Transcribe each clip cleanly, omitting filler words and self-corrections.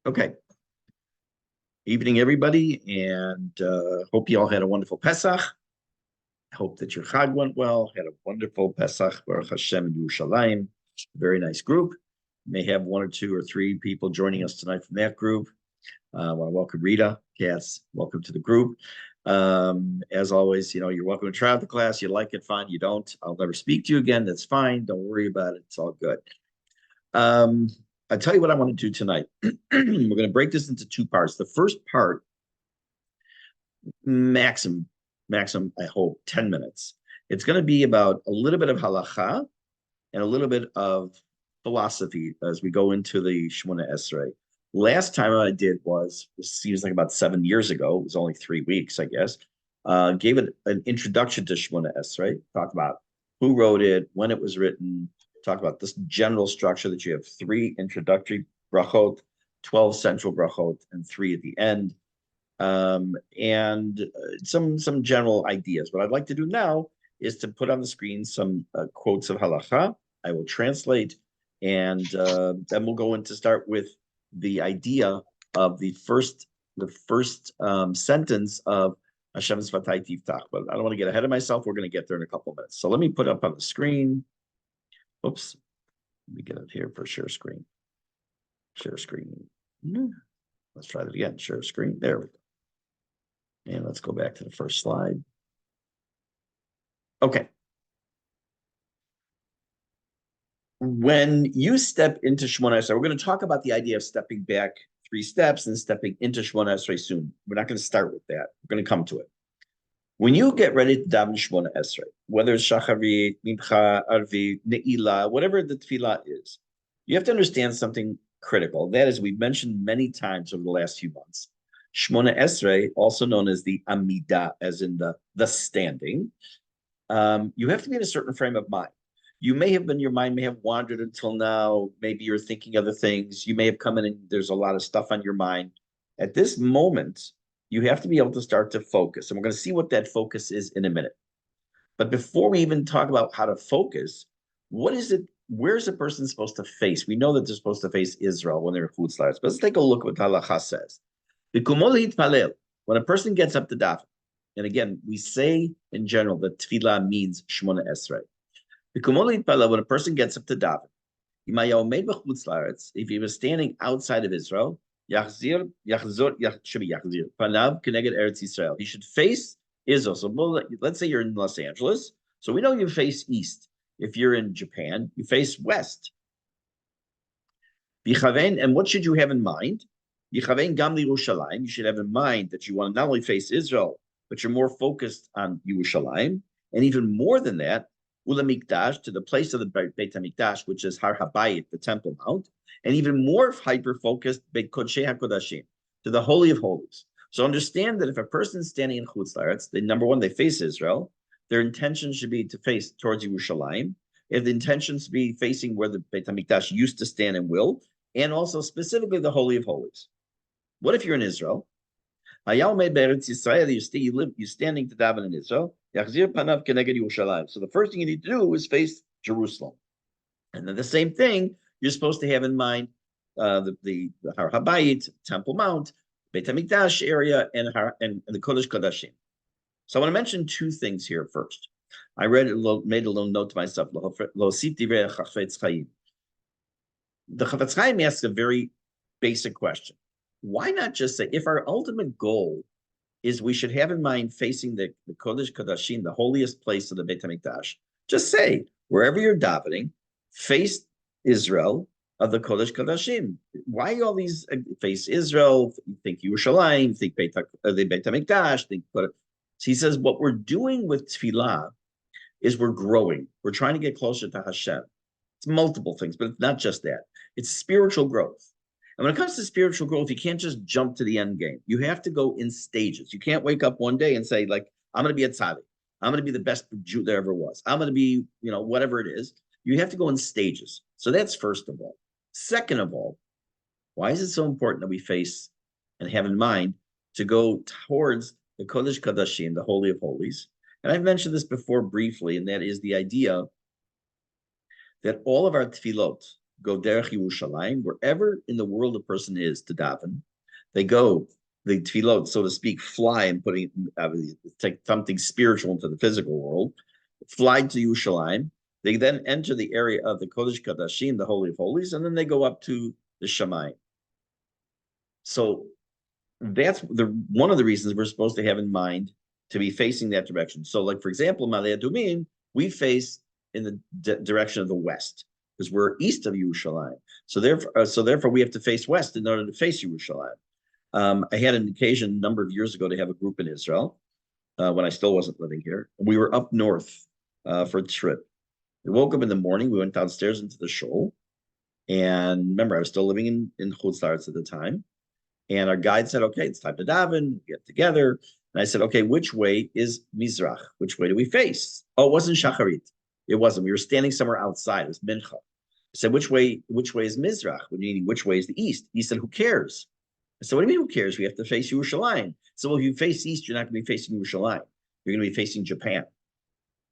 Okay. Evening, everybody, and hope you all had a wonderful Pesach. Hope that your Chag went well. Had a wonderful Pesach, Baruch Hashem in Yerushalayim. Very nice group. May have one or two or three people joining us tonight from that group. I want to welcome Rita, Katz. Welcome to the group. As always, you're welcome to try out the class. You like it, fine. You don't, I'll never speak to you again. That's fine. Don't worry about it. It's all good. I'll tell you what I want to do tonight. We're going to break this into two parts. The first part, maximum, I hope, 10 minutes. It's going to be about a little bit of halacha and a little bit of philosophy as we go into the Shemona Esray. Last time I did this seems like about 7 years ago. It was only 3 weeks, I guess. Gave it an introduction to Shemona Esray. Talked about who wrote it, when it was written. Talk about this general structure that you have 3 introductory brachot, 12 central brachot, and 3 at the end, and some general ideas. What I'd like to do now is to put on the screen some quotes of halacha. I will translate, and then we'll go in to start with the idea of the first sentence of Hashem's Vatay Tiftach. But I don't want to get ahead of myself. We're going to get there in a couple of minutes. So let me put up on the screen. Oops. Let me get it here for share screen. Share screen. Let's try that again. Share screen. There we go. And let's go back to the first slide. Okay. When you step into Shemona Esray, we're going to talk about the idea of stepping back 3 steps and stepping into Shemona Esray soon. We're not going to start with that. We're going to come to it. When you get ready to daven Shemona Esray, whether it's Shacharit, Mincha, Arvit, Ne'ilah, whatever the Tefilla is, you have to understand something critical. That is, we've mentioned many times over the last few months, Shemona Esray, also known as the Amidah, as in the standing, you have to be in a certain frame of mind. Your mind may have wandered until now. Maybe you're thinking other things. You may have come in and there's a lot of stuff on your mind. At this moment, you have to be able to start to focus. And we're going to see what that focus is in a minute. But before we even talk about how to focus, what is it? Where's a person supposed to face? We know that they're supposed to face Israel when they're in Chutz La'aretz. But let's take a look at what halacha says. When a person gets up to daven, and again, we say in general that Tefillah means Shemona Esray. When a person gets up to daven, if he was standing outside of Israel, should be Panav Keneged Eretz Yisrael. He should face Israel. So let's say you're in Los Angeles. So we know you face east. If you're in Japan, you face west. And what should you have in mind? You should have in mind that you want to not only face Israel, but you're more focused on Yerushalayim. And even more than that, Ula Mikdash, to the place of the Beit HaMikdash, which is Har Habayit, the Temple Mount, and even more hyper-focused, Beit Kodshei HaKodashim, to the Holy of Holies. So understand that if a person's standing in Chutz La'aretz, number one, they face Israel. Their intention should be to face towards Yerushalayim. If the intention to be facing where the Beit HaMikdash used to stand and will, and also specifically the Holy of Holies. What if you're in Israel? You're standing to daven in Israel. So the first thing you need to do is face Jerusalem. And then the same thing you're supposed to have in mind, the Har Habayit, Temple Mount, Beit HaMikdash area, and the Kodesh Kodashim. So I want to mention 2 things here first. I made a little note to myself. The Chafetz Chaim asks a very basic question. Why not just say, if our ultimate goal is we should have in mind facing the Kodesh Kodashim, the holiest place of the Beit HaMikdash, just say, wherever you're davening, face Israel of the Kodesh Kodashim. Why all these face Israel, think Yerushalayim, think the Beit HaMikdash, think. So he says, what we're doing with Tefillah is we're growing. We're trying to get closer to Hashem. It's multiple things, but it's not just that. It's spiritual growth. And when it comes to spiritual growth, you can't just jump to the end game. You have to go in stages. You can't wake up one day and say, like, I'm going to be a tzaddik. I'm going to be the best Jew there ever was. I'm going to be, whatever it is. You have to go in stages. So that's first of all. Second of all, why is it so important that we face and have in mind to go towards the Kodesh Kodashim, the Holy of Holies? And I've mentioned this before briefly, and that is the idea that all of our tefillot, go derech Yerushalayim, wherever in the world a person is to daven, they go, the tefillot, so to speak, fly and take something spiritual into the physical world, fly to Yerushalayim. They then enter the area of the Kodesh Kadashim, the Holy of Holies, and then they go up to the Shamayim. So that's one of the reasons we're supposed to have in mind to be facing that direction. So, like for example, Malei Adumim, we face in the direction of the west because we're east of Yerushalayim. So therefore, we have to face west in order to face Yerushalayim. I had an occasion a number of years ago to have a group in Israel when I still wasn't living here. We were up north for a trip. We woke up in the morning. We went downstairs into the shul, and remember, I was still living in Chutz La'aretz at the time. And our guide said, "Okay, it's time to daven. Get together." And I said, "Okay, which way is Mizrach? Which way do we face?" Oh, it wasn't Shacharit. It wasn't. We were standing somewhere outside. It was Mincha. I said, "Which way is Mizrach? Meaning, which way is the east?" He said, "Who cares?" I said, "What do you mean, who cares? We have to face Yerushalayim." So, well, if you face east, you're not going to be facing Yerushalayim. You're going to be facing Japan.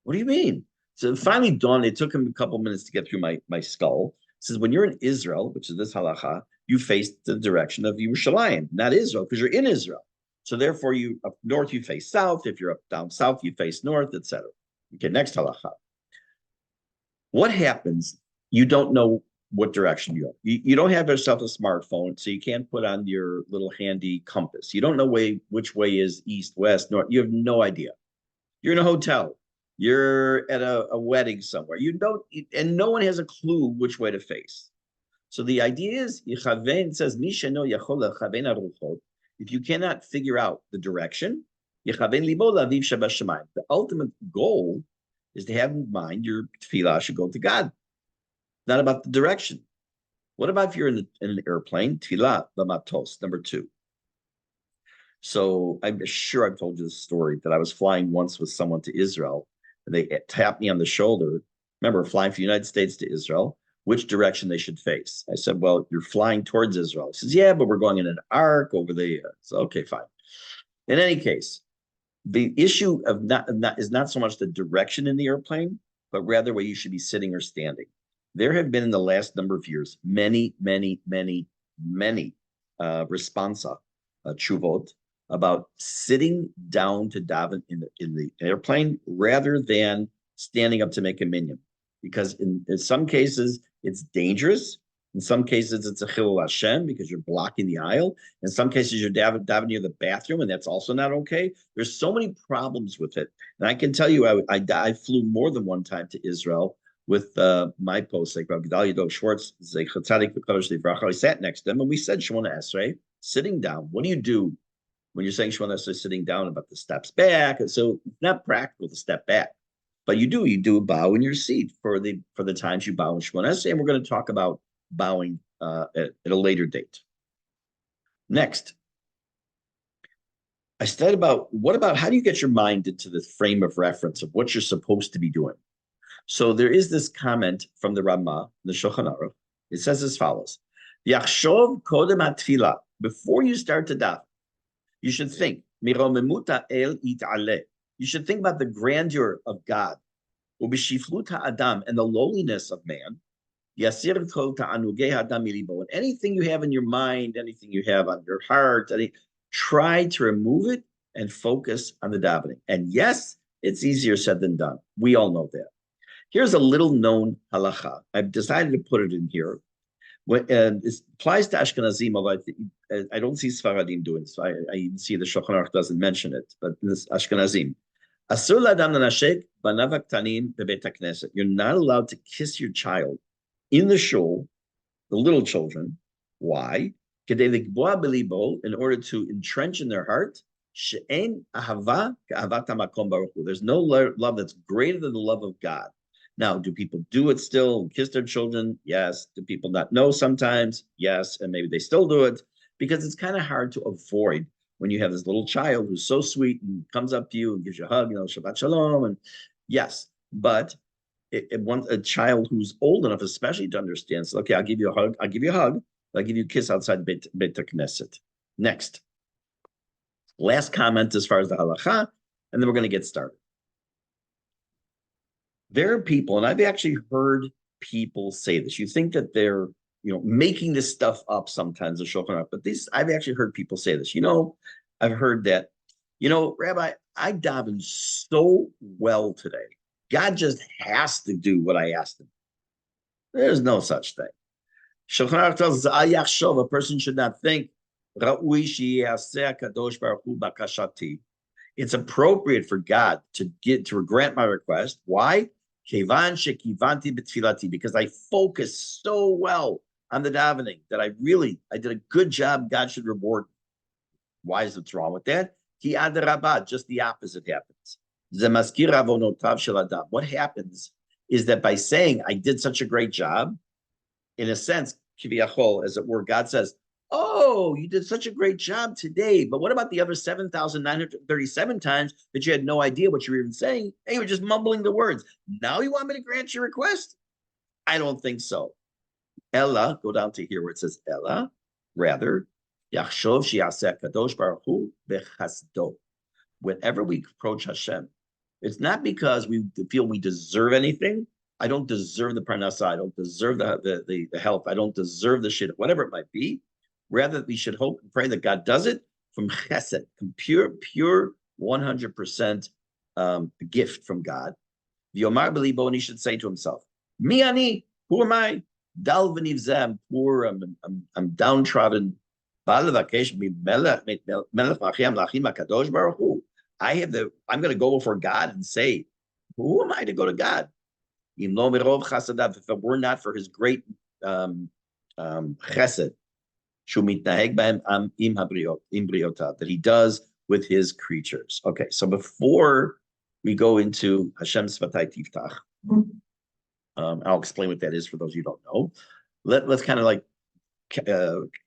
What do you mean? So it finally dawned. It took him a couple minutes to get through my skull. It says, when you're in Israel, which is this halacha, you face the direction of Yerushalayim, not Israel, because you're in Israel. So therefore, you up north, you face south. If you're up down south, you face north, etc. Okay, next halacha. What happens? You don't know what direction you go. You don't have yourself a smartphone, so you can't put on your little handy compass. You don't know which way is east, west, north. You have no idea. You're in a hotel. You're at a wedding somewhere. You don't, and no one has a clue which way to face. So the idea is, it says, if you cannot figure out the direction, the ultimate goal is to have in mind your tefillah should go to God, not about the direction. What about if you're in an airplane? Tefillah b'matos, number 2. So I'm sure I've told you this story that I was flying once with someone to Israel, and they tapped me on the shoulder. Remember, flying from the United States to Israel, which direction they should face. I said, well, you're flying towards Israel. He says, yeah, but we're going in an arc over the, so okay, fine. In any case, the issue of is not so much the direction in the airplane, but rather where you should be sitting or standing. There have been in the last number of years, many responsa, chuvot, about sitting down to daven in the airplane rather than standing up to make a minyan. Because in some cases, it's dangerous. In some cases, it's a chilul Hashem because you're blocking the aisle. In some cases, you're davening near the bathroom, and that's also not okay. There's so many problems with it. And I can tell you, I flew more than one time to Israel with my post, like Rabbi Gedalia Dov Schwartz, I sat next to him, and we said Shemona Esray, sitting down. What do you do when you're saying Shemona Esray sitting down about the steps back? And so it's not practical to step back. But you do a bow in your seat for the times you bow in Shemona Esrei, and we're going to talk about bowing at a later date. Next, I said about how do you get your mind into the frame of reference of what you're supposed to be doing? So there is this comment from the Ramah, the Shulchan Aruch. It says as follows: Yachshov kodem hatfila. Before you start to daven, you should think miromemuta el it'aleh. You should think about the grandeur of God, adam, and the lowliness of man. And anything you have in your mind, anything you have on your heart, try to remove it and focus on the davening. And yes, it's easier said than done. We all know that. Here's a little known halacha. I've decided to put it in here. It applies to Ashkenazim, although I don't see Sfaradim doing it. So I even see the Shulchan Aruch doesn't mention it, but this Ashkenazim. You're not allowed to kiss your child in the shul, the little children. Why? In order to entrench in their heart, there's no love that's greater than the love of God. Now, do people do it still, kiss their children? Yes. Do people not know sometimes? Yes. And maybe they still do it because it's kind of hard to avoid when you have this little child who's so sweet and comes up to you and gives you a hug, Shabbat Shalom. And yes, but it wants a child who's old enough, especially to understand, so, okay, I'll give you a hug. I'll give you a kiss outside Beit Knesset. Next. Last comment as far as the halacha, and then we're going to get started. There are people, and I've actually heard people say this. You think that they're, making this stuff up sometimes, the Shulchan Aruch, but I've actually heard people say this. I've heard that, Rabbi, I davened so well today. God just has to do what I asked him. There's no such thing. Shulchan Aruch tells us, Al yachshov, a person should not think, Ra'ui sheyaseh kadosh baruch hu bakashati. It's appropriate for God to grant my request. Why? Kevan shekivanti b'tfilati, because I focused so well on the davening that I did a good job. God should reward me. Why is what's wrong with that? Ki adarabah, just the opposite happens. Zemaskir avonotav shel adam. What happens is that by saying I did such a great job, in a sense, kiviyachol, as it were, God says, oh, you did such a great job today, but what about the other 7,937 times that you had no idea what you were even saying, and you were just mumbling the words? Now you want me to grant your request? I don't think so. Ella, go down to here where it says Ella, rather, Yachshov shi'aseh kadosh baruch hu bechasdo. Whenever we approach Hashem, it's not because we feel we deserve anything. I don't deserve the parnasa. I don't deserve the health. I don't deserve the shit, whatever it might be. Rather, we should hope and pray that God does it from chesed, from pure 100% gift from God. V'yomar b'libo, and he should say to himself, Mi ani, who am I? Dal v'nivzeh, I'm poor, I'm downtrodden. I'm going to go before God and say, who am I to go to God? If it were not for his great chesed, that he does with his creatures. Okay, so before we go into Hashem Svatay Tiftach, I'll explain what that is for those who don't know. Let's kind of like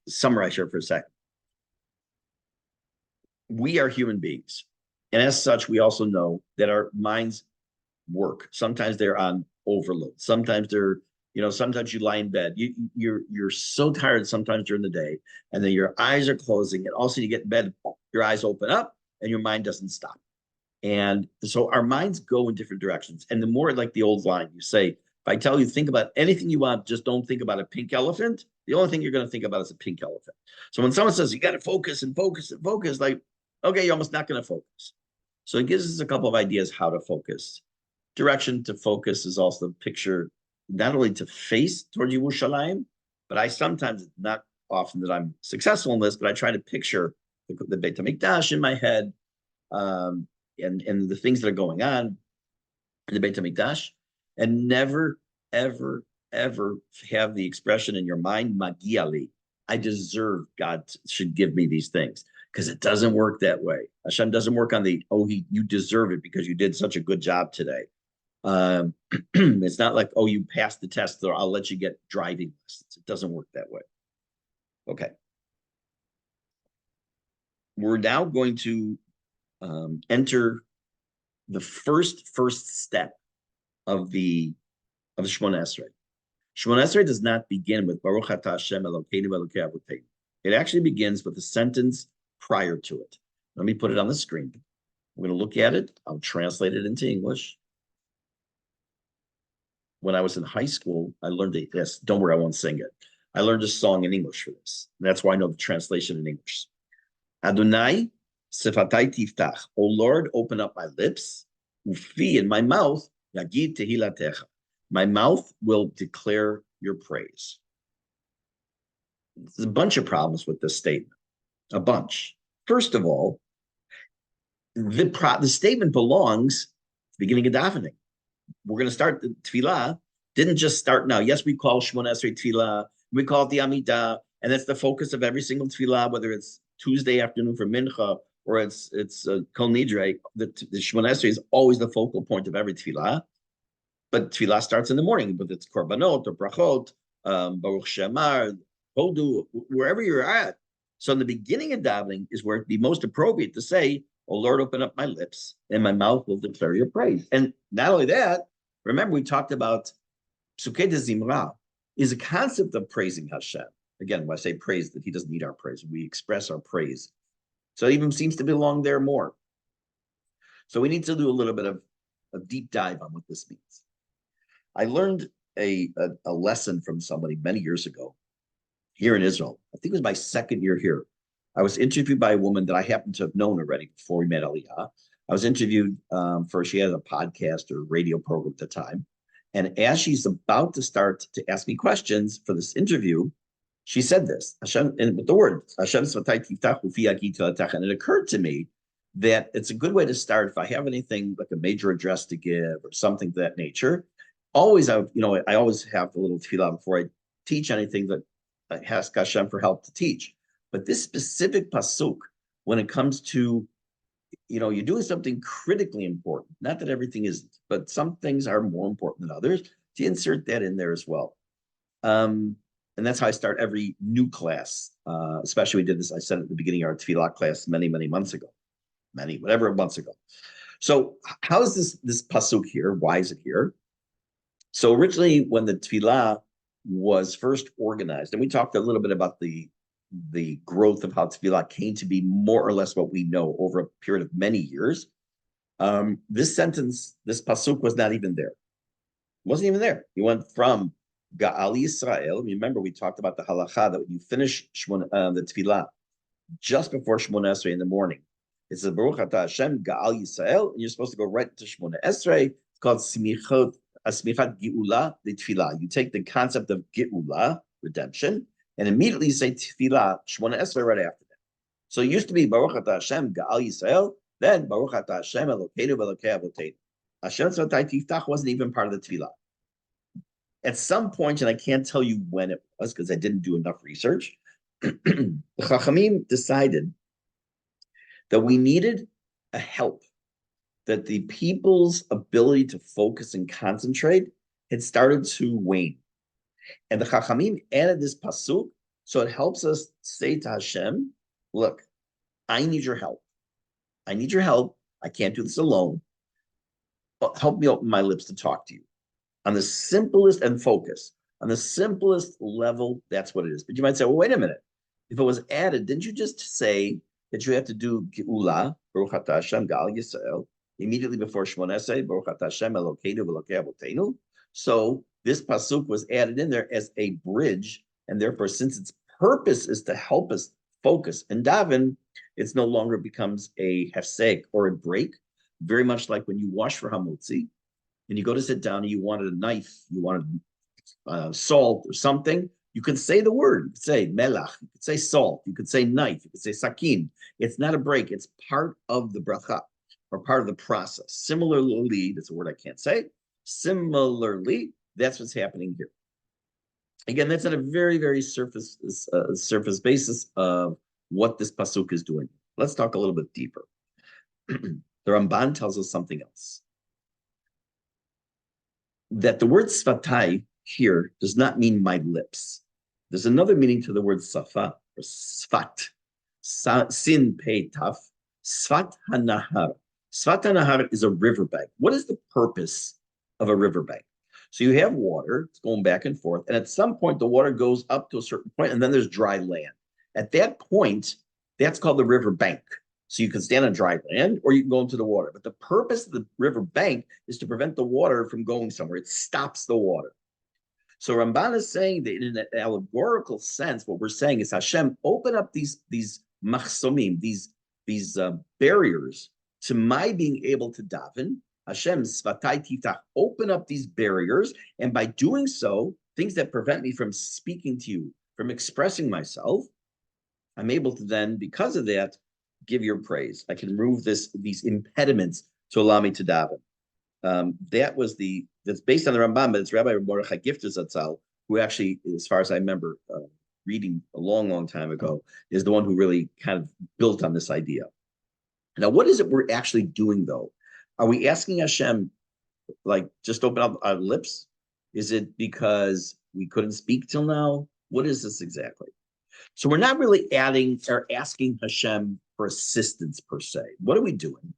summarize here for a second. We are human beings, and as such, we also know that our minds work. Sometimes they're on overload. Sometimes sometimes you lie in bed. You're so tired sometimes during the day, and then your eyes are closing, and also you get in bed, your eyes open up, and your mind doesn't stop. And so our minds go in different directions. And the more, like the old line, you say, if I tell you think about anything you want, just don't think about a pink elephant. The only thing you're going to think about is a pink elephant. So when someone says you got to focus and focus and focus, like, okay, you're almost not going to focus. So it gives us a couple of ideas how to focus. Direction to focus is also the picture, not only to face towards Yerushalayim, but I sometimes, not often that I'm successful in this, but I try to picture the Beit HaMikdash in my head, and the things that are going on in the Beit HaMikdash, and never, ever, ever have the expression in your mind, Magiali, I deserve, God should give me these things. Because it doesn't work that way. Hashem doesn't work on you deserve it because you did such a good job today. It's not like, you passed the test, or I'll let you get driving lessons. It doesn't work that way. Okay. We're now going to enter the first step of the Shemona Esray. Shemona Esray does not begin with Baruch Atah Hashem Elokeinu Elokei Avoteinu. It actually begins with a sentence prior to it. Let me put it on the screen. We're going to look at it. I'll translate it into English. When I was in high school, I learned yes, don't worry, I won't sing it. I learned a song in English for this. And that's why I know the translation in English. Adonai Sifatai Tiftach. O Lord, open up my lips. Ufi, in my mouth, Yagid Tehilatecha. My mouth will declare your praise. There's a bunch of problems with this statement. A bunch. First of all, the statement belongs at the beginning of davening. We're going to start the Tefillah. Didn't just start now. Yes, we call Shemona Esray Tefillah. We call it the Amidah, and that's the focus of every single Tefillah, whether it's Tuesday afternoon for Mincha or it's Kol Nidre. The Shemona Esray is always the focal point of every Tefillah. But Tefillah starts in the morning, whether it's Korbanot or Brachot, Baruch Shemar, Hodu, wherever you're at. So in the beginning of davening is where it'd be most appropriate to say, "Oh Lord, open up my lips, and my mouth will declare your praise." And not only that, remember we talked about Psukei de Zimra is a concept of praising Hashem. Again, when I say praise, that he doesn't need our praise. We express our praise. So it even seems to belong there more. So we need to do a little bit of a deep dive on what this means. I learned a lesson from somebody many years ago here in Israel. I think it was my second year here. I was interviewed by a woman that I happened to have known already before we met Aliyah. I was interviewed for, she had a podcast or radio program at the time. And as she's about to start to ask me questions for this interview, she said this, Hashem, and with the word, Hashem, and it occurred to me that it's a good way to start if I have anything like a major address to give or something of that nature. Always, I always have a little tefillah before I teach anything that I ask Hashem for help to teach. But this specific pasuk, when it comes to, you're doing something critically important, not that everything isn't, but some things are more important than others, to insert that in there as well. And that's how I start every new class, especially we did this, I said at the beginning of our tefillah class many months ago, whatever months ago. So how is this pasuk here? Why is it here? So originally when the tefillah was first organized, and we talked a little bit about the growth of how tefillah came to be more or less what we know over a period of many years. This sentence, this pasuk was not even there. It wasn't even there. He went from Ga'al Yisrael. Remember, we talked about the halacha that when you finish the tefillah just before Shemona Esray in the morning, it says Baruch Atah Hashem Ga'al Yisrael, and you're supposed to go right to Shemona Esray. It's called Smichat Geula the tefillah. You take the concept of Geula, redemption, and immediately you say tefillah Shemona Esray right after that. So it used to be Baruch Atah Hashem Ga'al Yisrael, then Baruch Atah Hashem Elokeinu v'Elokei Avoteinu. Hashem Tzvatai Tiftach wasn't even part of the tefillah. At some point, and I can't tell you when it was because I didn't do enough research, the Chachamim decided that we needed a help, that the people's ability to focus and concentrate had started to wane. And the Chachamim added this pasuk, so it helps us say to Hashem, look, I need your help. I need your help. I can't do this alone. But help me open my lips to talk to you. On the simplest and focus, on the simplest level, that's what it is. But you might say, well, wait a minute. If it was added, didn't you just say that you have to do Geula, Baruch Atah Hashem Ga'al Yisrael, immediately before Shemona Esrei, Baruch Atah Hashem Elokeinu v'Elokei Avoteinu? So this pasuk was added in there as a bridge, and therefore, since its purpose is to help us focus and daven, it's no longer becomes a hefsek or a break, very much like when you wash for hamotzi, and you go to sit down and you wanted a knife, you wanted salt or something, you could say the word. You could say melach, you could say salt, you could say knife, you could say sakin. It's not a break, it's part of the bracha or part of the process. Similarly, that's a word I can't say. Similarly, that's what's happening here. Again, that's at a very surface basis of what this pasuk is doing. Let's talk a little bit deeper. The Ramban tells us something else. That the word sfatai here does not mean my lips. There's another meaning to the word safa, or sfat. Sin pei taf. Sfat hanahar. Sfat hanahar is a riverbank. What is the purpose of a riverbank? So you have water, it's going back and forth, and at some point the water goes up to a certain point, and then there's dry land. At that point, that's called the river bank. So you can stand on dry land or you can go into the water. But the purpose of the river bank is to prevent the water from going somewhere. It stops the water. So Ramban is saying that in an allegorical sense, what we're saying is Hashem, open up these machsomim, these barriers to my being able to daven. Hashem, svatai tiftach, open up these barriers. And by doing so, things that prevent me from speaking to you, from expressing myself, I'm able to then, because of that, give your praise. I can remove these impediments to allow me to daven. That's based on the Rambam, but it's Rabbi Mordechai Gifter Zatzal, who actually, as far as I remember reading a long time ago, is the one who really kind of built on this idea. Now, what is it we're actually doing, though? Are we asking Hashem, like, just open up our lips? Is it because we couldn't speak till now? What is this exactly? So we're not really adding or asking Hashem for assistance per se. What are we doing?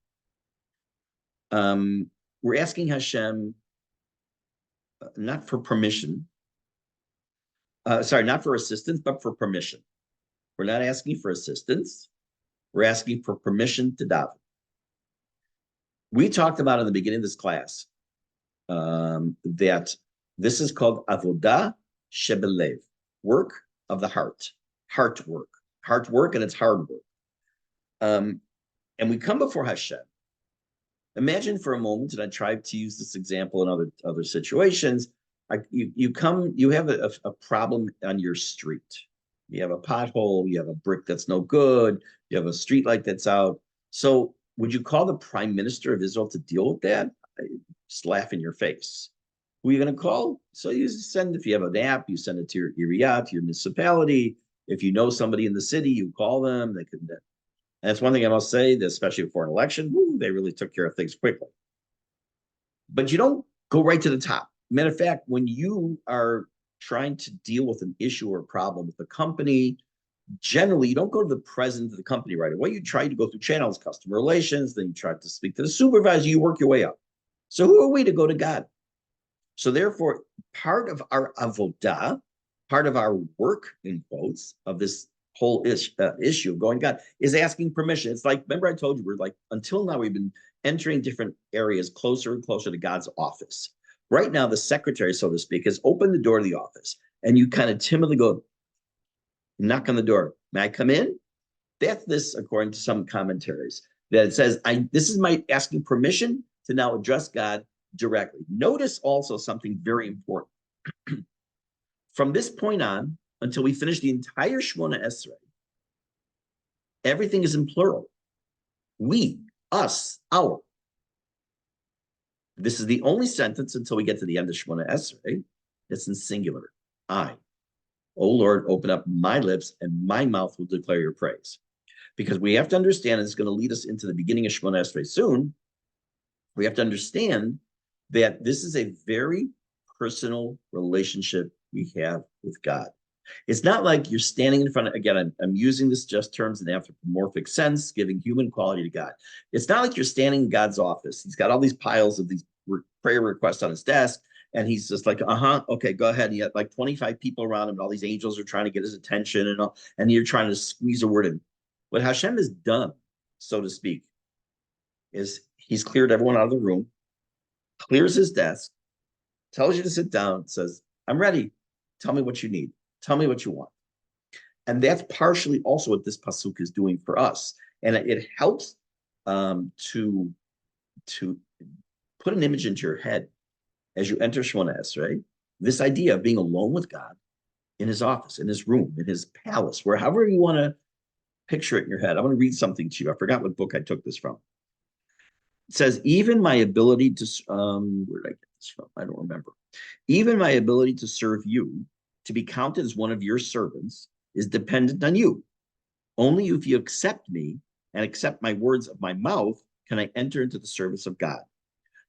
We're asking Hashem not for permission. Not for assistance, but for permission. We're not asking for assistance. We're asking for permission to daven. We talked about in the beginning of this class that This is called avodah shebelev, work of the heart work, and it's hard work. And we come before Hashem. Imagine for a moment, and I tried to use this example in other situations. You have a problem on your street. You have a pothole, you have a brick that's no good, you have a street light that's out. So would you call the prime minister of Israel to deal with that? Just laugh in your face. Who are you going to call? So you send, if you have an app, you send it to your area, to your municipality. If you know somebody in the city, you call them. They can. And that's one thing I must say, that especially before an election, they really took care of things quickly. But you don't go right to the top. Matter of fact, when you are trying to deal with an issue or problem with the company, generally you don't go to the president of the company right away. You try to go through channels, customer relations, then you try to speak to the supervisor, you work your way up. So who are we to go to God? So therefore, part of our avodah, part of our work, in quotes, of this whole issue of going to God is asking permission. It's like, remember I told you, we're like, until now, we've been entering different areas closer and closer to God's office. Right now, the secretary, so to speak, has opened the door to the office, and you kind of timidly go, knock on the door. May I come in? That's this, according to some commentaries, that it says, this is my asking permission to now address God directly. Notice also something very important. From this point on, until we finish the entire Shemona Esray, everything is in plural. We, us, our. This is the only sentence until we get to the end of Shemona Esray. It's in singular. I. O Lord, open up my lips and my mouth will declare your praise. Because we have to understand, and it's going to lead us into the beginning of Shemona Esray soon, we have to understand that this is a very personal relationship we have with God. It's not like you're standing in front of, again, I'm using this just terms in anthropomorphic sense, giving human quality to God. It's not like you're standing in God's office. He's got all these piles of these prayer requests on his desk, and he's just like, okay, go ahead. And you got like 25 people around him, and all these angels are trying to get his attention, and all, and you're trying to squeeze a word in. What Hashem has done, so to speak, is he's cleared everyone out of the room, clears his desk, tells you to sit down, says, I'm ready. Tell me what you need. Tell me what you want. And that's partially also what this pasuk is doing for us. And it helps to put an image into your head as you enter Shemona Esray, this idea of being alone with God in his office, in his room, in his palace, wherever you want to picture it in your head. I want to read something to you. I forgot what book I took this from. It says, even my ability to, where did I get this from? I don't remember. Even my ability to serve you, to be counted as one of your servants, is dependent on you. Only if you accept me and accept my words of my mouth can I enter into the service of God.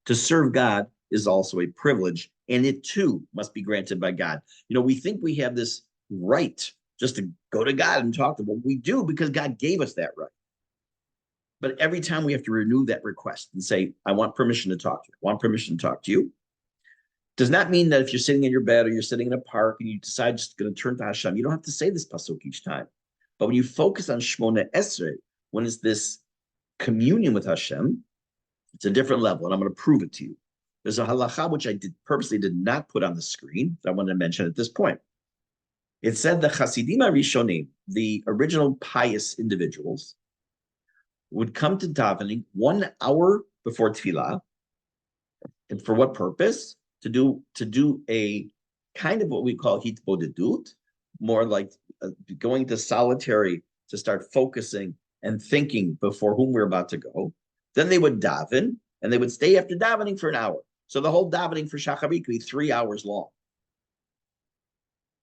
To serve God is also a privilege, and it too must be granted by God. You know, we think we have this right just to go to God and talk to him. Well, we do, because God gave us that right. But every time we have to renew that request and say, I want permission to talk to you. I want permission to talk to you. Does not mean that if you're sitting in your bed or you're sitting in a park and you decide just going to turn to Hashem, you don't have to say this pasuk each time. But when you focus on Shemona Esray, when it's this communion with Hashem, it's a different level, and I'm going to prove it to you. There's a halacha which I purposely did not put on the screen that I wanted to mention at this point. It said the Chasidim HaRishonim, the original pious individuals, would come to davening 1 hour before Tefillah. And for what purpose? To do a kind of what we call hitbodedut, more like going to solitary to start focusing and thinking before whom we're about to go. Then they would daven, and they would stay after davening for an hour. So the whole davening for Shacharit could be 3 hours long.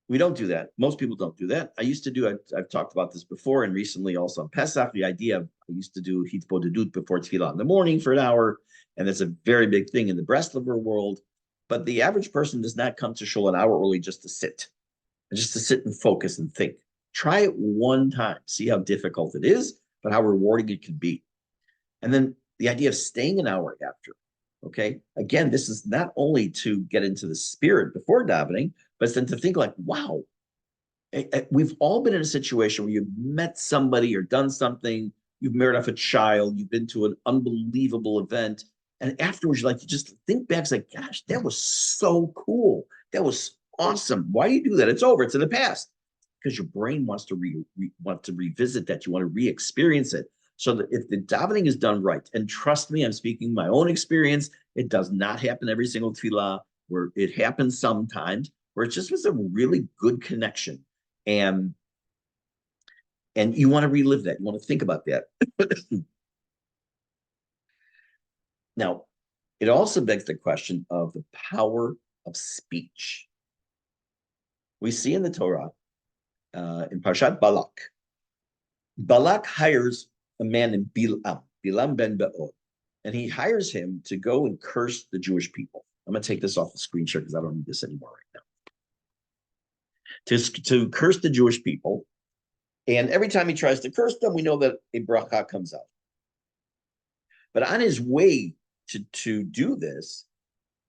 We don't do that. Most people don't do that. I used to do, I've talked about this before, and recently also on Pesach, the idea of, I used to do hitbodedut before Tefillah in the morning for an hour, and that's a very big thing in the Breslover world. But the average person does not come to shul an hour early just to sit and focus and think. Try it one time. See how difficult it is, but how rewarding it can be. And then the idea of staying an hour after, okay? Again, this is not only to get into the spirit before davening, but it's then to think like, wow, we've all been in a situation where you've met somebody or done something, you've married off a child, you've been to an unbelievable event, and afterwards, you just think back, it's like, gosh, that was so cool. That was awesome. Why do you do that? It's over. It's in the past. Because your brain wants to want to revisit that. You want to re-experience it. So that if the davening is done right, and trust me, I'm speaking my own experience, it does not happen every single tefillah, where it happens sometimes, where it just was a really good connection. And you want to relive that. You want to think about that. Now, it also begs the question of the power of speech. We see in the Torah, in Parshat Balak, Balak hires a man named Bilam ben Be'or, and he hires him to go and curse the Jewish people. I'm going to take this off the screen share because I don't need this anymore right now. To curse the Jewish people, and every time he tries to curse them, we know that a bracha comes out. But on his way to do this,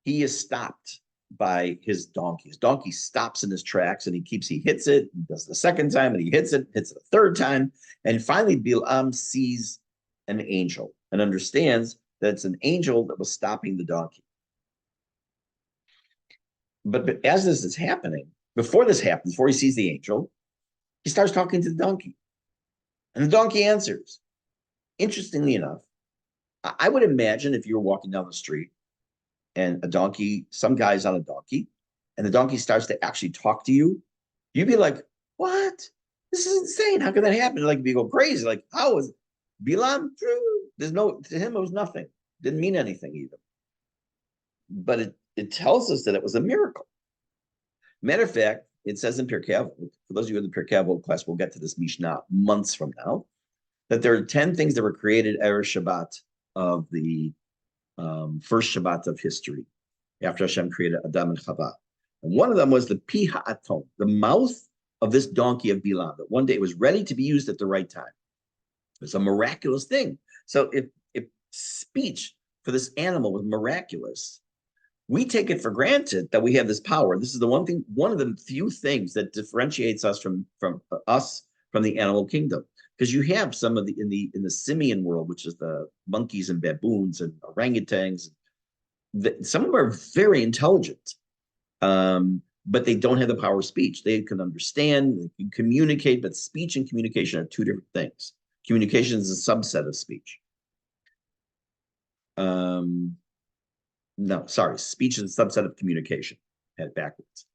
he is stopped by his donkey. His donkey stops in his tracks, and he hits it, he does the second time, and he hits it the third time. And finally, Bilam sees an angel and understands that it's an angel that was stopping the donkey. But as this is happening, before this happens, before he sees the angel, he starts talking to the donkey. And the donkey answers. Interestingly enough, I would imagine if you were walking down the street and some guy's on a donkey, and the donkey starts to actually talk to you, you'd be like, what? This is insane. How could that happen? Like, you go crazy. Like, how is Bilam? To him, it was nothing. Didn't mean anything either. But it tells us that it was a miracle. Matter of fact, it says in Pirkei Avot, for those of you in the Pirkei Avot class, we'll get to this Mishnah months from now, that there are 10 things that were created Erev Shabbat of the first Shabbat of history, after Hashem created Adam and Chava. And one of them was the pi ha'atom, the mouth of this donkey of Bilam, that one day it was ready to be used at the right time. It's a miraculous thing. So if speech for this animal was miraculous, we take it for granted that we have this power. This is one of the few things that differentiates us from the animal kingdom. Because you have some of in the simian world, which is the monkeys and baboons and orangutans, some of them are very intelligent, but they don't have the power of speech. They can understand, they can communicate, but speech and communication are two different things. Communication is a subset of speech. Speech is a subset of communication. Had it backwards.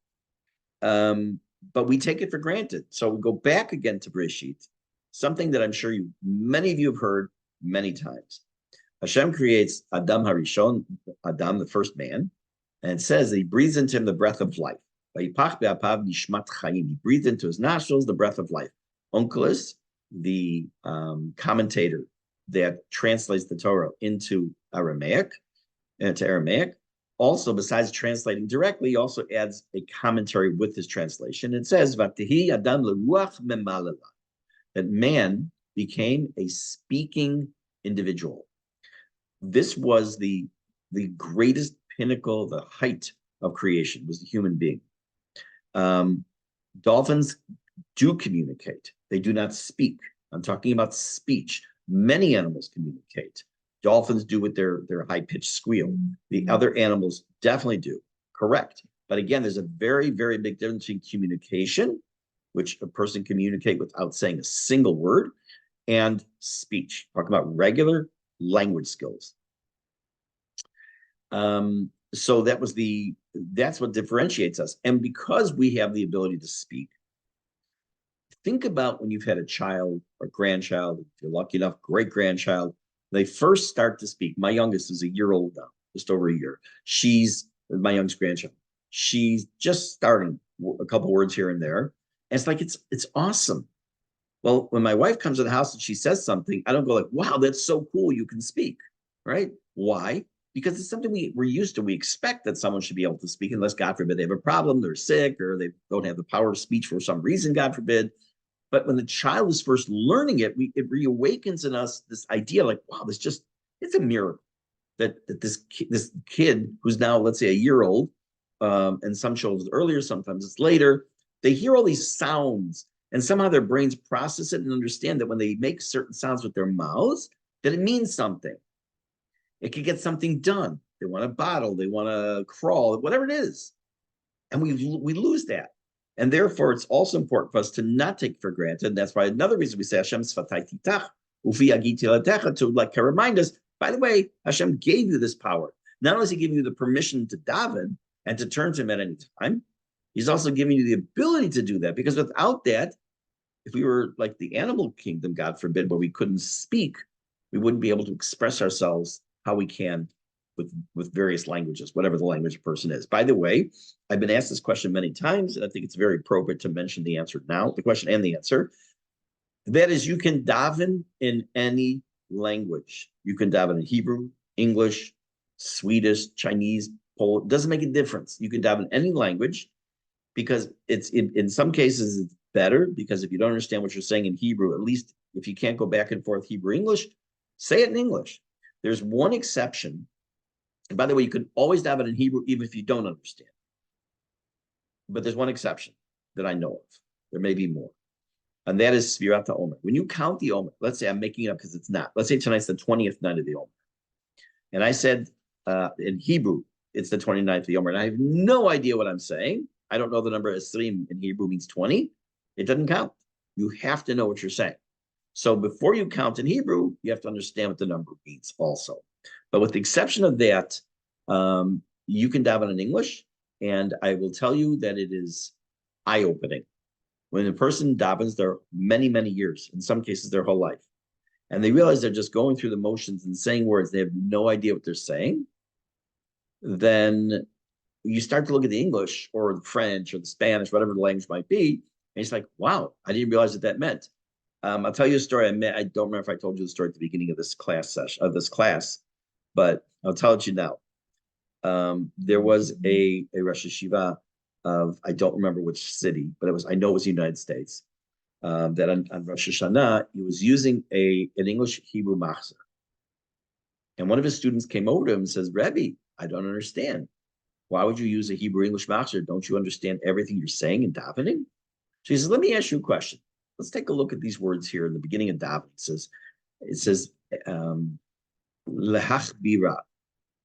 But we take it for granted. So we go back again to Bereshit, something that I'm sure many of you have heard many times. Hashem creates Adam Harishon, Adam, the first man, and it says that he breathes into him the breath of life. He breathed into his nostrils the breath of life. Onkelos, the commentator that translates the Torah into Aramaic, also, besides translating directly, he also adds a commentary with his translation. It says, V'atihi Adam leruach memalala, that man became a speaking individual. This was the greatest pinnacle, the height of creation, was the human being. Dolphins do communicate. They do not speak. I'm talking about speech. Many animals communicate. Dolphins do with their high-pitched squeal. The other animals definitely do. Correct. But again, there's a very, very big difference between communication, which a person can communicate without saying a single word, and speech. Talk about regular language skills. So that's what differentiates us. And because we have the ability to speak, think about when you've had a child or grandchild, if you're lucky enough, great-grandchild, they first start to speak. My youngest is a year old now, just over a year. She's my youngest grandchild. She's just starting a couple words here and there. And it's like, it's awesome. Well, when my wife comes to the house and she says something, I don't go like, wow, that's so cool, you can speak, right? Why? Because it's something we're used to. We expect that someone should be able to speak unless, God forbid, they have a problem, they're sick, or they don't have the power of speech for some reason, God forbid. But when the child is first learning it, it reawakens in us this idea like, wow, it's a miracle that this kid who's now, let's say, a year old, and some children earlier, sometimes it's later, they hear all these sounds and somehow their brains process it and understand that when they make certain sounds with their mouths, that it means something. It could get something done. They want a bottle, they want to crawl, whatever it is. And we lose that. And therefore, it's also important for us to not take for granted. And that's why another reason we say Hashem Sfatai Titach, Ufi Agiti Latecha, to like to remind us, by the way, Hashem gave you this power. Not only is he giving you the permission to daven and to turn to him at any time, he's also giving you the ability to do that. Because without that, if we were like the animal kingdom, God forbid, where we couldn't speak, we wouldn't be able to express ourselves how we can with various languages, whatever the language person is. By the way, I've been asked this question many times, and I think it's very appropriate to mention the answer now, the question and the answer. That is, you can daven in any language. You can daven in Hebrew, English, Swedish, Chinese, Polish. It doesn't make a difference. You can daven in any language because it's in some cases it's better because if you don't understand what you're saying in Hebrew, at least if you can't go back and forth Hebrew, English, say it in English. There's one exception. And by the way, you can always daven in Hebrew even if you don't understand. But there's one exception that I know of. There may be more. And that is Sfirat HaOmer. When you count the Omer, let's say I'm making it up because it's not. Let's say tonight's the 20th night of the Omer. And I said in Hebrew, it's the 29th of the Omer. And I have no idea what I'm saying. I don't know the number Esrim in Hebrew means 20. It doesn't count. You have to know what you're saying. So before you count in Hebrew, you have to understand what the number means also. But with the exception of that, you can daven in English, and I will tell you that it is eye-opening. When a person davens, there are many, many years, in some cases their whole life, and they realize they're just going through the motions and saying words, they have no idea what they're saying, then you start to look at the English or the French or the Spanish, whatever the language might be, and it's like, wow, I didn't realize what that meant. I'll tell you a story. I don't remember if I told you the story at the beginning of this class, but I'll tell it to you now. There was a Rosh Yeshiva of, I don't remember which city, but I know it was the United States, that on Rosh Hashanah, he was using an English Hebrew machzor. And one of his students came over to him and says, Rebbe, I don't understand. Why would you use a Hebrew English machzor? Don't you understand everything you're saying in davening? So he says, let me ask you a question. Let's take a look at these words here in the beginning of davening. It says, lehachbira,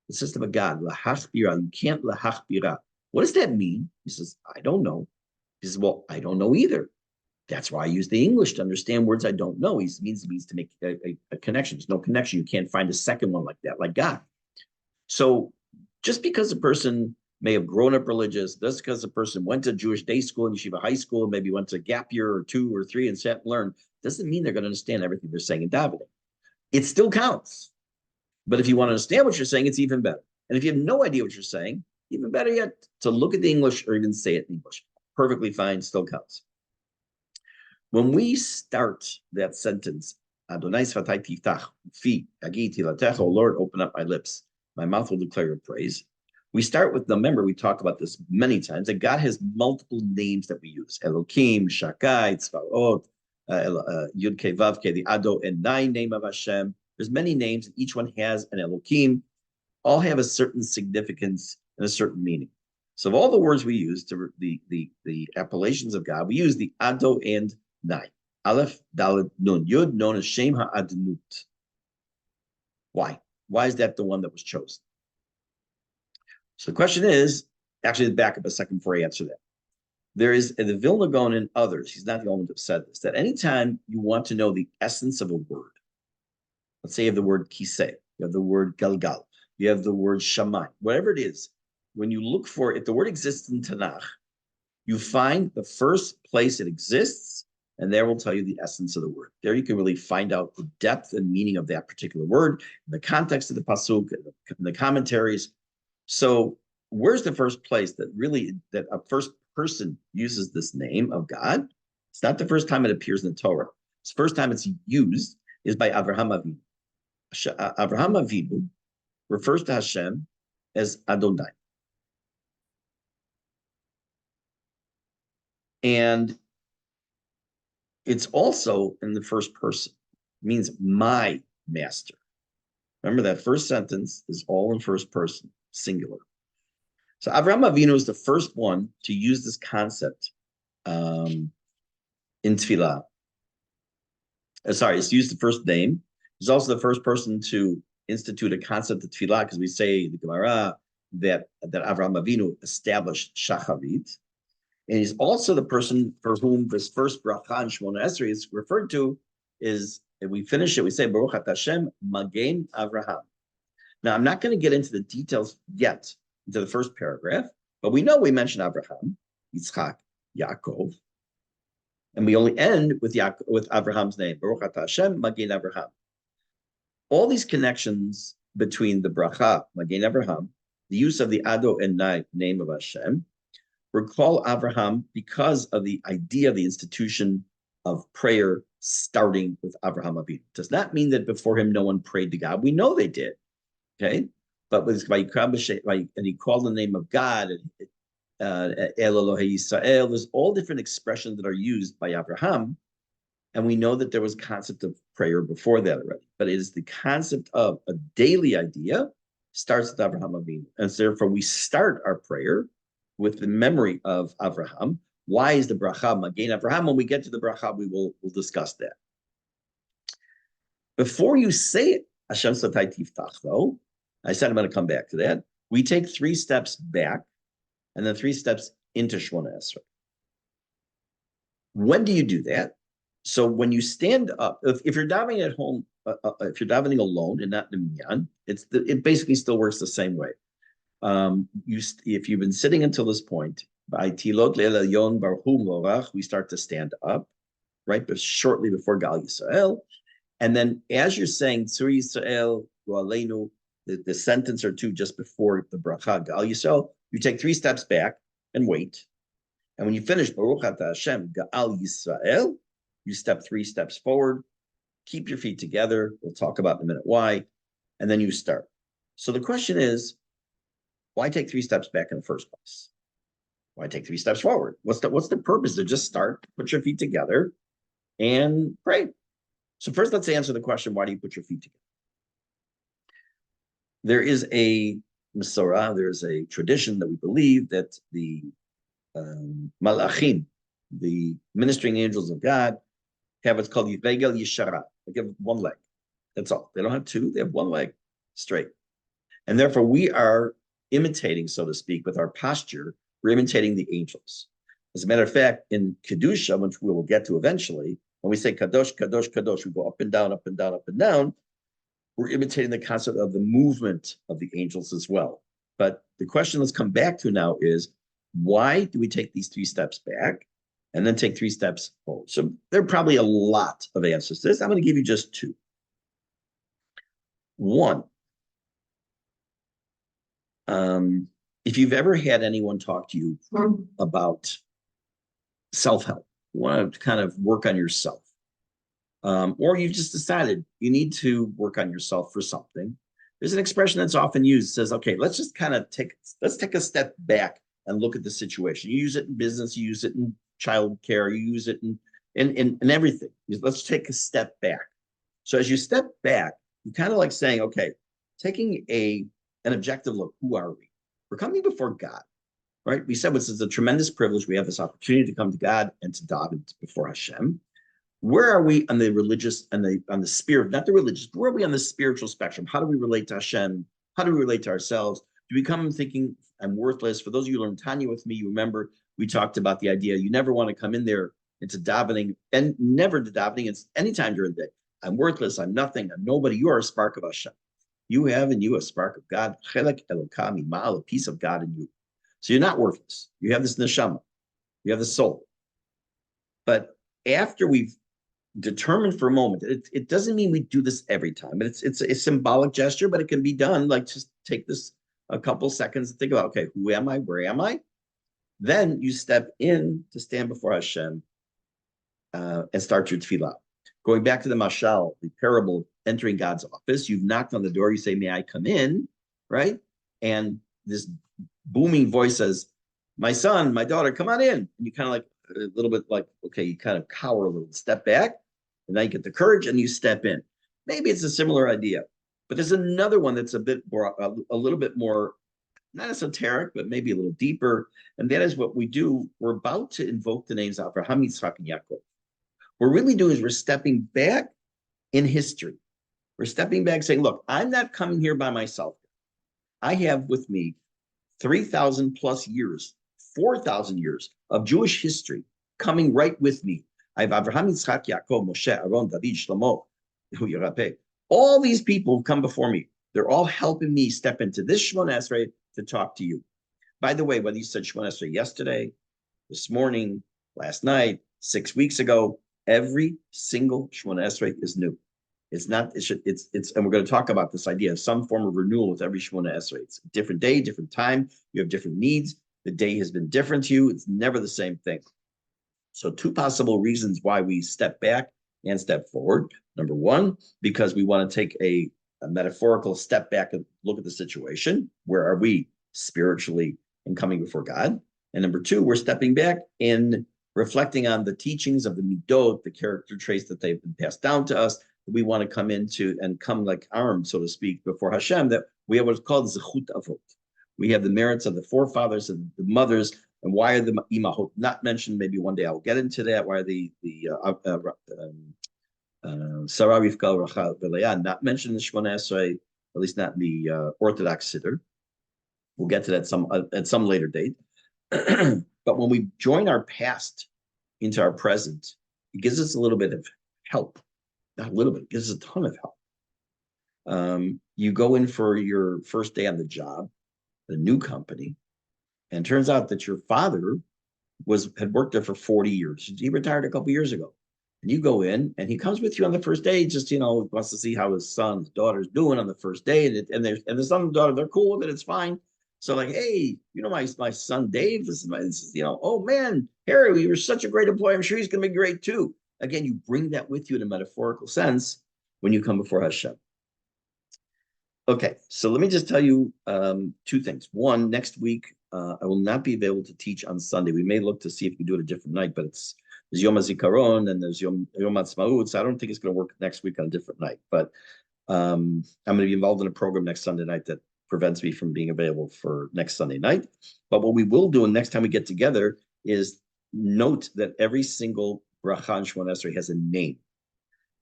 the system of God, lahachbira. You can't lahachbira. What does that mean? He says, I don't know. He says, well, I don't know either. That's why I use the English to understand words I don't know. It means to make a connection. There's no connection. You can't find a second one like that, like God. So just because a person may have grown up religious, just because a person went to Jewish day school and yeshiva high school, maybe went to gap year or 2 or 3 and sat and learned, doesn't mean they're going to understand everything they're saying in davening. It still counts. But if you want to understand what you're saying, it's even better. And if you have no idea what you're saying, even better yet, to look at the English or even say it in English. Perfectly fine, still counts. When we start that sentence, Adonai Sfatai Tiftach, Fi, Agi Tilatecha, O Lord, open up my lips, my mouth will declare your praise. We start with, remember, we talked about this many times, that God has multiple names that we use. Elokim, Shakai, Tzvaot, Yud Ke Vav Ke, the Ado and Nai name of Hashem. There's many names, and each one has an Elokim. All have a certain significance and a certain meaning. So of all the words we use to the appellations of God, we use the Ado and Nai. Aleph, Dalet, Nun. Yud, known as Shem HaAdnut. Why? Why is that the one that was chosen? So the question is, actually back up a second before I answer that. There is the Vilna Gaon and others, he's not the only one that said this, that anytime you want to know the essence of a word, let's say you have the word kiseh, you have the word galgal, you have the word shamai, whatever it is, when you look for, if the word exists in Tanakh, you find the first place it exists, and there will tell you the essence of the word. There you can really find out the depth and meaning of that particular word, in the context of the pasuk, in the commentaries. So where's the first place that a first person uses this name of God? It's not the first time it appears in the Torah. The first time it's used is by Avraham Avinu. Avraham Avinu refers to Hashem as Adonai. And it's also in the first person. It means my master. Remember that first sentence is all in first person, singular. So Avraham Avinu is the first one to use this concept in Tefillah. It's used the first name. He's also the first person to institute a concept of Tefillah, because we say the Gemara, that Avraham Avinu established Shacharit. And he's also the person for whom this first bracha in Shemona Esray is referred to. Is, and we finish it, we say, Baruch Ata Hashem Magen Avraham. Now, I'm not going to get into the details yet, into the first paragraph, but we know we mentioned Abraham, Yitzchak, Yaakov, and we only end with Abraham's name, Baruch Ata Hashem Magen Avraham. All these connections between the bracha, Magen Avraham, the use of the Ado and name of Hashem, recall Avraham because of the idea, the institution of prayer starting with Avraham Avinu. Does not mean that before him no one prayed to God. We know they did, okay? But with and he called the name of God, El Elohei Yisrael. There's all different expressions that are used by Avraham, and we know that there was concept of prayer before that already. But it is the concept of a daily idea starts with Avraham Avinu, and so therefore we start our prayer with the memory of Avraham. Why is the bracha Magen Avraham? When we get to the bracha, we'll discuss that. Before you say it, Hashem Satai Tiftach, though, I said I'm going to come back to that. We take 3 steps back and then 3 steps into Shemona Esray. When do you do that? So when you stand up, if you're davening at home, if you're davening alone and not in the minyan, it basically still works the same way. If you've been sitting until this point, by Tilot Leil Elyon Baruch Hu Morach, we start to stand up, right? But shortly before Gal Yisrael, and then as you're saying Tzur Yisrael Aleinu, the sentence or two just before the bracha Gal Yisrael, you take 3 steps back and wait, and when you finish Baruch Ata Hashem Gal Yisrael, you step 3 steps forward, keep your feet together. We'll talk about in a minute why, and then you start. So the question is, why take 3 steps back in the first place? Why take 3 steps forward? What's the purpose? To just start, put your feet together, and pray. So first, let's answer the question: why do you put your feet together? There is a Masorah, there is a tradition that we believe that the Malachim, the ministering angels of God, have what's called Yivegel Yishara. They have 1 leg. That's all. They don't have 2. They have 1 leg straight. And therefore, we are imitating, so to speak, with our posture, we're imitating the angels. As a matter of fact, in Kedusha, which we will get to eventually, when we say Kadosh, Kadosh, Kadosh, we go up and down, up and down, up and down. We're imitating the concept of the movement of the angels as well. But the question let's come back to now is, why do we take these 3 steps back and then take 3 steps forward? So there are probably a lot of answers to this. I'm going to give you just 2. 1, if you've ever had anyone talk to you about self-help, you want to kind of work on yourself, or you've just decided you need to work on yourself for something, there's an expression that's often used. It says, okay, let's just kind of take a step back and look at the situation. You use it in business, you use it in childcare, you use it in everything. Let's take a step back. So as you step back, you kind of like saying, okay, taking an objective look, who are we? We're coming before God, right? We said this is a tremendous privilege. We have this opportunity to come to God and to daven before Hashem. Where are we on the religious and on the spirit, not the religious, but where are we on the spiritual spectrum? How do we relate to Hashem? How do we relate to ourselves? Do we come thinking I'm worthless? For those of you who learned Tanya with me, you remember we talked about the idea you never want to come in there into davening, and never to davening. It's anytime during the day. I'm worthless. I'm nothing. I'm nobody. You are a spark of Hashem. You have in you a spark of God, chelek elokami ma'al, a piece of God in you. So you're not worthless. You have this neshama. You have the soul. But after we've determined for a moment, it doesn't mean we do this every time. It's a symbolic gesture, but it can be done. Like just take this a couple seconds and think about, okay, who am I? Where am I? Then you step in to stand before Hashem and start your tefillah. Going back to the mashal, the parable of entering God's office, you've knocked on the door, you say, may I come in, right? And this booming voice says, my son, my daughter, come on in. And you kind of like, a little bit like, okay, you kind of cower a little, step back, and then you get the courage and you step in. Maybe it's a similar idea, but there's another one that's a bit more, a little bit more, not esoteric, but maybe a little deeper. And that is what we do. We're about to invoke the names of Abraham, Yitzchak, and Yaakov. What we're really doing is we're stepping back in history. We're stepping back saying, look, I'm not coming here by myself. I have with me 3,000 plus years, 4,000 years of Jewish history coming right with me. I have Abraham, Yitzchak, Yaakov, Moshe, Aaron, David, Shlomo, all these people who come before me. They're all helping me step into this Shemona Esray to talk to you. By the way, whether you said Shemona Esray yesterday, this morning, last night, 6 weeks ago, every single Shemona Esray is new. It's not, and we're going to talk about this idea of some form of renewal with every Shemona Esray. It's a different day, different time. You have different needs. The day has been different to you. It's never the same thing. So two possible reasons why we step back and step forward. Number one, because we want to take a metaphorical step back and look at the situation. Where are we spiritually and coming before God? And number two, we're stepping back and reflecting on the teachings of the midot, the character traits that they've been passed down to us. We want to come into and come like armed, so to speak, before Hashem, that we have what's called zechut avot. We have the merits of the forefathers and the mothers. And why are the imahot not mentioned? Maybe one day I'll get into that. Why are the Sarah, Rivka, Rachel, Leah not mentioned in the Shemona Esrei, at least not in the Orthodox Siddur? We'll get to that at some later date. But when we join our past into our present, it gives us a little bit of help. Not a little bit, it gives us a ton of help. You go in for your first day on the job, a new company, and it turns out that your father had worked there for 40 years. He retired a couple years ago. And you go in, and he comes with you on the first day, just, wants to see how his son, his daughter's doing on the first day. And the son and daughter, they're cool with it, it's fine. So like, hey, my son Dave, this is oh man, Harry, you're such a great employee. I'm sure he's gonna be great too. Again, you bring that with you in a metaphorical sense when you come before Hashem. Okay, so let me just tell you two things. One, next week, I will not be available to teach on Sunday. We may look to see if we do it a different night, but there's Yom HaZikaron and there's Yom HaTzmaut, so I don't think it's going to work next week on a different night. But I'm going to be involved in a program next Sunday night that prevents me from being available for next Sunday night. But what we will do, and next time we get together, is note that every single bracha in Shemona Esrei has a name.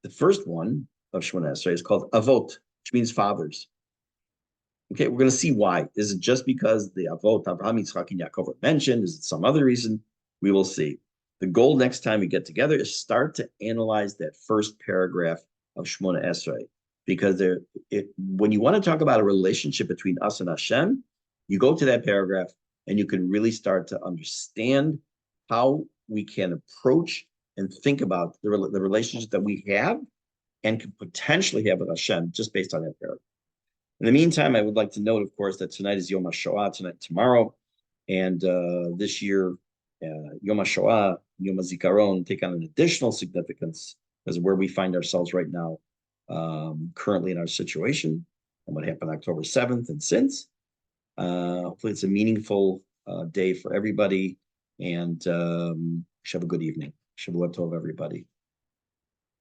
The first one of Shemona Esrei is called Avot, which means fathers. Okay, we're going to see why. Is it just because the Avot, Abraham, Yitzchak, and Yaakov are mentioned? Is it some other reason? We will see. The goal next time we get together is start to analyze that first paragraph of Shemona Esrei. Because when you want to talk about a relationship between us and Hashem, you go to that paragraph and you can really start to understand how we can approach and think about the relationship that we have and can potentially have with Hashem just based on that paragraph. In the meantime, I would like to note, of course, that tonight is Yom HaShoah, tomorrow, and this year, Yom HaShoah, Yom HaZikaron take on an additional significance because of where we find ourselves right now, currently in our situation and what happened October 7th and since. Hopefully it's a meaningful day for everybody, and have a good evening. Shavua Tov, everybody.